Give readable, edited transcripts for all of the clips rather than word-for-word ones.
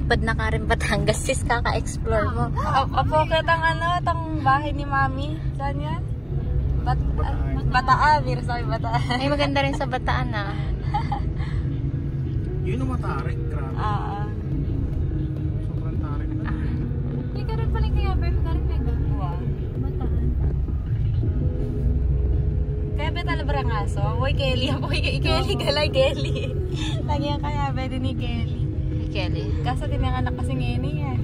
lipad na ka rin Batangas, sis, kaka-explore mo. Apoket ang bahay ni Mami. Saan yan? Bataan. Mira sabi Bataan. Ay, maganda rin sa Bataan, ah. Yun ang matarik, grabe. Sobrang tarik na. Hindi ka rin paling kaya, pero ka rin mega. Bataan. Kaya ba talabarang aso? Uy, Kelly. Kelly, galay, Kelly. Lagi yan kaya, pwede ni Kelly. Kelly. Kaso tinanganak kasi ngayon eh.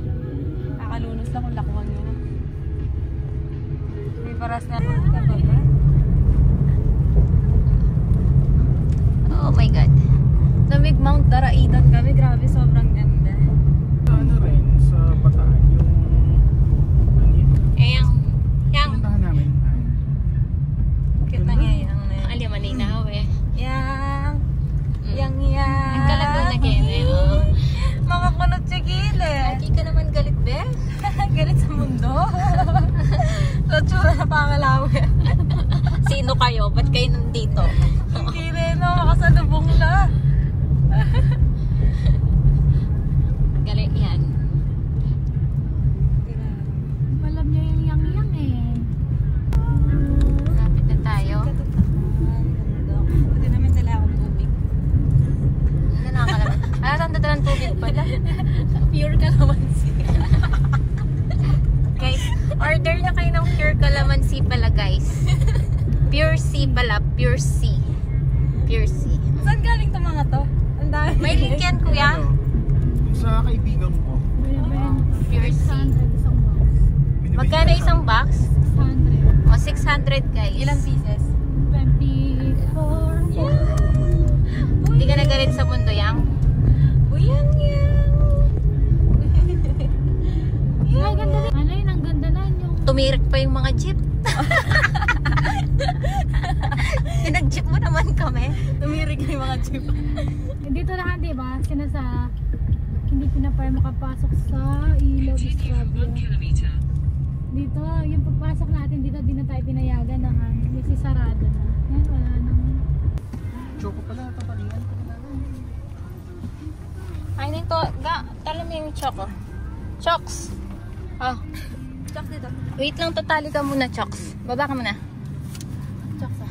Nakalunos lang kung lakuan nyo na. May paras na sa baba. Oh my God. Namig Mount Daraitan kami. Grabe, sobrang ganda. Ano rin sa Bataan yung... Ano yun? Yang. Pinuntahan namin. Kita nga yung... Ali, malinaw eh. Yang. Ang kalago na keme, oh. Mga kunot si Gile. Lagi ka naman galit, be? Galit sa mundo. So, tsura na pangalawi. Sino kayo? Ba't kayo nandito? Hindi rin, no? Makasalubong na. Galit yan. Alam niya yung yang-yang eh. Lapit na tayo. Buti naman dala akong tubig. Hindi na nakakalaman. Ano saan dadalang tubig pala? Pure calamansi. Guys, order na kayo ng pure calamansi pala, guys. Pure C pala. Pure C. Pure C. Saan galing to mga to? Ang dami. May link yan, kuya. Ano? Yung sa kaibigan ko. Pure C. Binibigyan Magkano siya. isang box? 600. O, 600, guys. Ilang pieces? 24. Hindi ka nagalit sa mundo, yang? Uyang yan. Ay, ganda rin. Ano yun, ang ganda na yung... Tumirik pa yung mga jeep. Pinag-jeep mo naman kami. Tumirig na yung mga jeep. Dito lahat, di ba? Sinasa... Hindi pinapay makapasok sa Ilaw Estrabia. Dito, yung pagpasok natin dito, di na tayo pinayagan na nga. Kasi sarado na. Yan, wala naman. Choco pala, tatalian ko na. Ay, nito. Tala mo yung choco. Chocs. Oh. Chok dito. Wait lang, tatali ka muna, Chocs. Baba ka muna. Chok sa.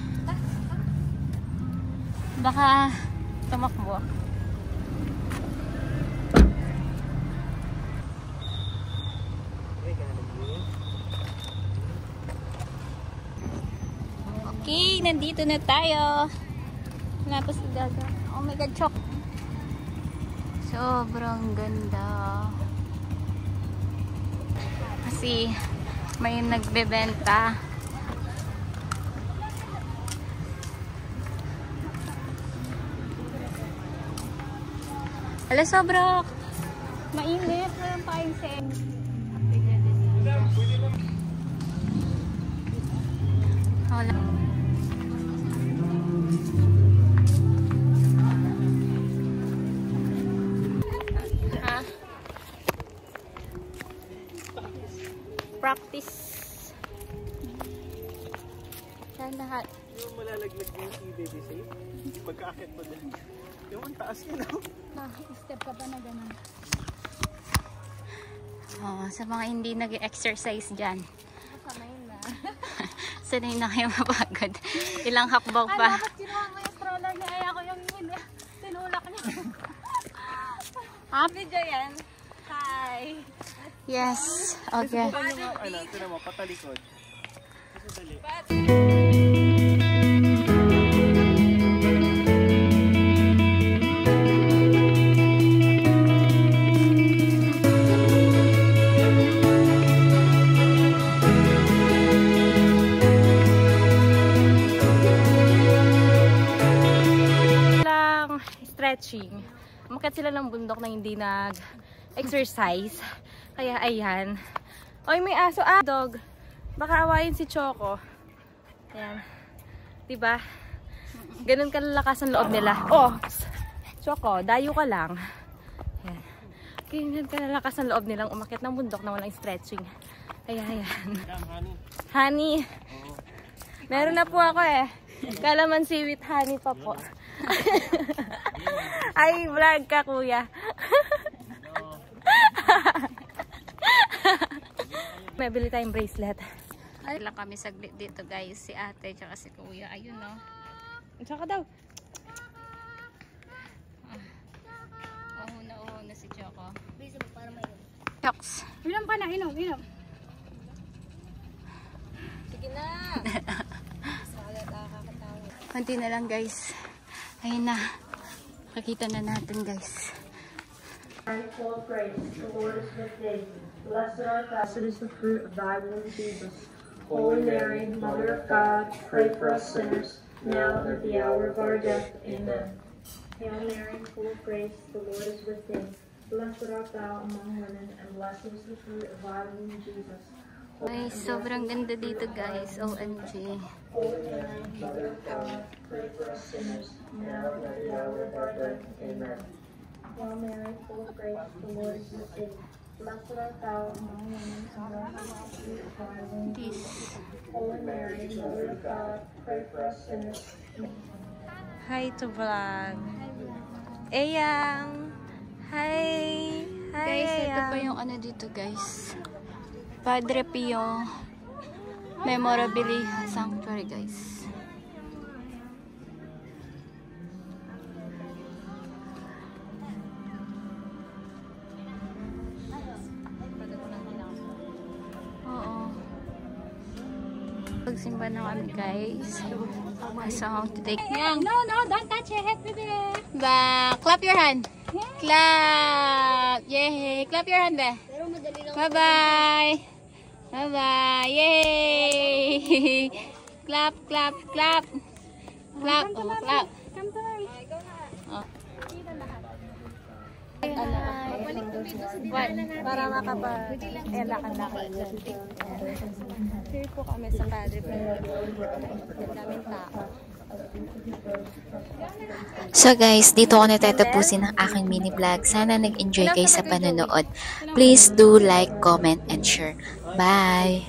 Baka tumakbo. Okay, nandito na tayo. Wala pa si Gaga. Oh my God, Choc. Sobrang ganda. Kasi may nagbebenta. Hala, sobrang mainit. Walang painsin. Wala. Ha? Practice. Saan lahat? Yung malalaglag na yung si Baby Safe. Pagka-akit mo din. Yung ang taas yun, no? Step ka pa na gano'n. Oh, sa mga hindi nag-exercise dyan. Sanay na. Sanay na kayo mapagod. Ilang hakbang pa. Dapat kinuha mo yung stroller niya. Ay, ako yung tinulak niya. Video yan. Hi. Yes. Okay. Ano, tinan mo, patalikod. Kasi dali. Stretching. Umakyat sila ng bundok na hindi nag-exercise. Kaya ayan. Oy, may aso. Dog. Baka awayin si Choco. Ayan. Diba? Ganun kalalakas ang loob nila. Oh! Choco, dayo ka lang. Ayan. Ganun kalalakas ang loob nilang umakyat ng bundok na walang stretching. Ayan, ayan. Honey. Meron na po ako eh. Calamansi with honey pa po. Ay, vlog ka, kuya. may bili tayong bracelet. Ay lang kami saglit dito guys. Si ate tsaka si kuya. Ayun no. Tsaka daw. Oo na si Choco. Chocs. Inom ka na, inom. Sige na. Konti na lang guys. Ayun na. Pakita na natin guys. Full of grace, the Lord is with thee. Blessed art thou, blessed is the fruit of thy womb, Jesus. Holy Mary, Mother of God, pray for us sinners, now and at the hour of our death. Amen. Hail Mary, full of grace, the Lord is with thee. Blessed art thou among women, and blessed is the fruit of thy womb, Jesus. Ay, sobrang ganda dito guys. OMG. Holy Mary, Mother of God, pray for us sinners, now and at the hour of our death. Amen. Hail Mary, full of grace, the Lord is with thee. Blessed art thou among women, and blessed is the fruit of thy womb, Jesus. Holy Mary, Mother of God, pray for us sinners. Hi to vlog. Eyang. Hi. Hi, Guys, ito Eyang. pa yung ano dito guys. Padre Pio Memorabilia Sanctuary guys. Oo. Pagsimba na kami guys. So, today. No, don't touch your head, baby. Clap your hand. Clap. Yay. Clap your hand be. Bye-bye. Bye-bye. Yay. Clap, clap, clap. Clap. Oh, clap. Come to me. Oh. Para makapag lakad-lakad dyan. Here po kami sa Padre Pio. Daming tao. So guys, dito ko natatapusin ang aking mini vlog. Sana nag-enjoy kayo sa panonood. Please do like, comment, and share. Bye!